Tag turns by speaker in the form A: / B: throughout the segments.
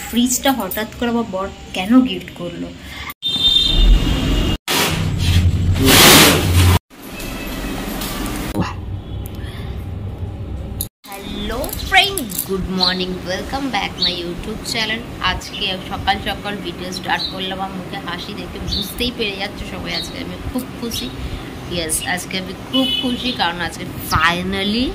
A: ফ্রিজটা হঠাৎ করে আমার বর কেন গিফট করলো। Hello friend, good morning, welcome back my YouTube channel. আজকে সকাল সকাল ভিডিও স্টার্ট করলাম। আমার মুখে হাসি দেখে বুঝতেই পেরে যাচ্ছে সবাই আজকে আমি খুব খুশি। ইয়েস, আজকে আমি খুব খুশি কারণ আজকে ফাইনালি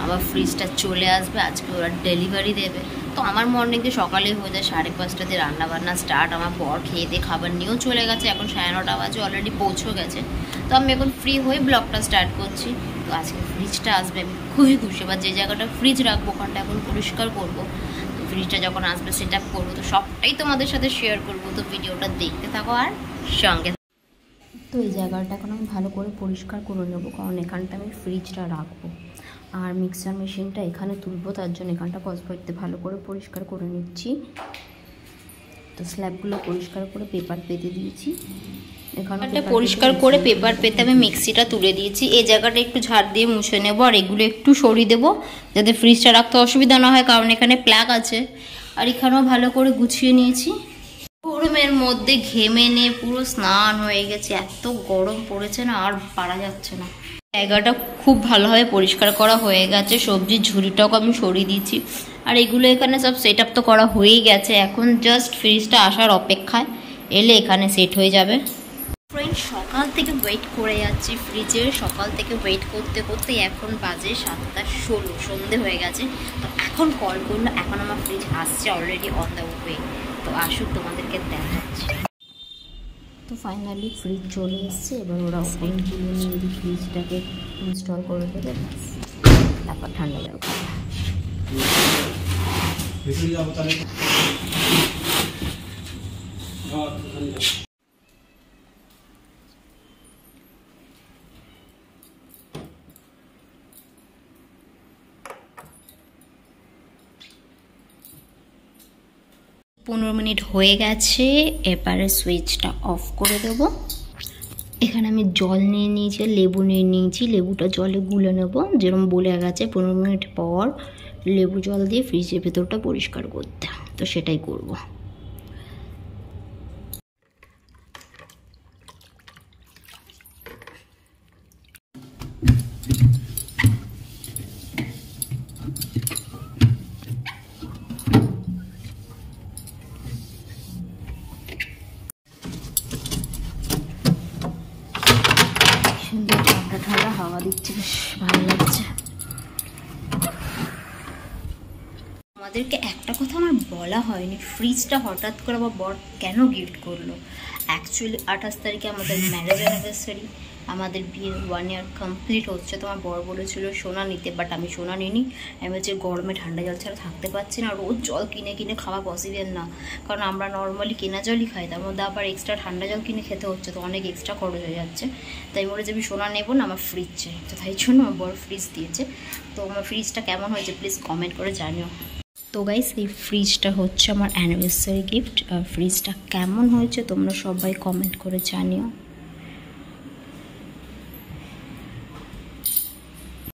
A: আমার ফ্রিজটা চলে আসবে। আজকে ওরা ডেলিভারি দেবে। তো আমার মর্নিংয়ে সকালেই হয়ে যায় 5:30 রান্নাবান্না স্টার্ট। আমার বর খেয়ে দিয়ে খাবার নিয়েও চলে গেছে। এখন 9:30 বাজে, অলরেডি পৌঁছেও গেছে। তো আমি এখন ফ্রি হয়ে ব্লগটা স্টার্ট করছি। তো আজকে ফ্রিজটা আসবে, আমি খুবই খুশি। এবার যে জায়গাটা ফ্রিজ রাখবো ওখানটা এখন পরিষ্কার করবো। তো ফ্রিজটা যখন আসবে সেট আপ করবো, তো সবটাই তোমাদের সাথে শেয়ার করবো। তো ভিডিওটা দেখতে থাকো আর সঙ্গে। তো এই জায়গাটা এখন আমি ভালো করে পরিষ্কার করে নেবো, কারণ এখানটা আমি ফ্রিজটা রাখবো আর মিক্সার মেশিনটা এখানে তুলবো। তার জন্য এখানটা কসবাইতে ভালো করে পরিষ্কার করে নিচ্ছি। তো স্ল্যাবগুলো পরিষ্কার করে পেপার পেতে দিয়েছি। এখানটা পরিষ্কার করে পেপার পেতে আমি মিক্সিটা তুলে দিয়েছি। এই জায়গাটা একটু ঝাড় দিয়ে মুছে নেবো আর এগুলো একটু সরিয়ে দেবো যাতে ফ্রিজটা রাখতে অসুবিধা না হয়, কারণ এখানে প্লাগ আছে। আর এখানেও ভালো করে গুছিয়ে নিয়েছি। গরমের মধ্যে ঘেমে নিয়ে পুরো স্নান হয়ে গেছে, এত গরম পড়েছে না, আর পারা যাচ্ছে না। জায়গাটা খুব ভালোভাবে পরিষ্কার করা হয়ে গেছে। সবজির ঝুড়িটাও আমি সরিয়ে দিয়েছি। আর এগুলো এখানে সব সেট আপ তো করা হয়েই গেছে। এখন জাস্ট ফ্রিজটা আসার অপেক্ষায়, এলে এখানে সেট হয়ে যাবে। ফ্রেন্ড, সকাল থেকে ওয়েট করে যাচ্ছি ফ্রিজে। সকাল থেকে ওয়েট করতে করতে এখন বাজে 7:16, সন্ধে হয়ে গেছে। তো এখন কল করলো, এখন আমার ফ্রিজ আসছে অলরেডি অন দ্য ওয়ে। তো আসুক, তোমাদেরকে দেখাচ্ছি। তো ফাইনালি ফ্রিজ চলে এসছে। এবার ওরা ওপেন তুলে নিয়ে ফ্রিজটাকে ইনস্টল করে দেবে, তারপর ঠান্ডা জল খাবে। পনেরো মিনিট হয়ে গেছে। এবারে সুইচটা অফ করে দেবো। এখানে আমি জল নিয়ে নিয়েছি, লেবু নিয়ে নিয়েছি। লেবুটা জলে গুলে নেব, যেরকম বলে গেছে 15 মিনিট পর লেবু জল দিয়ে ফ্রিজের ভেতরটা পরিষ্কার করতে। তো সেটাই করব। সুন্দর ঠান্ডা ঠান্ডা হাওয়া দিচ্ছে, বেশ ভালো লাগছে। আমাদেরকে একটা কথা আমার বলা হয়নি, ফ্রিজটা হঠাৎ করে আমার বর কেন গিফট করলো। অ্যাকচুয়ালি 28 তারিখে আমাদের ম্যারেজ অ্যানিভার্সারি, আমাদের বিয়ের 1 ইয়ার কমপ্লিট হচ্ছে। তো আমার বর বলেছিল সোনা নিতে, বাট আমি সোনা নিইনি। আমি হচ্ছে গরমে ঠান্ডা জল ছাড়া থাকতে পারছি না। রোজ জল কিনে কিনে খাওয়া পসিবল না, কারণ আমরা নর্মালি কেনা জলই খাই, তার মধ্যে আবার এক্সট্রা ঠান্ডা জল কিনে খেতে হচ্ছে। তো অনেক এক্সট্রা খরচ হয়ে যাচ্ছে। তাই বলে যে আমি সোনা নেবো না, আমার ফ্রিজ চাই। তো তাই জন্য আমার বর ফ্রিজ দিয়েছে। তো আমার ফ্রিজটা কেমন হয়েছে প্লিজ কমেন্ট করে জানিও। তো গাইস, এই ফ্রিজটা হচ্ছে আমার অ্যানিভার্সারি গিফট। আর ফ্রিজটা কেমন হয়েছে তোমরা সবাই কমেন্ট করে জানিও।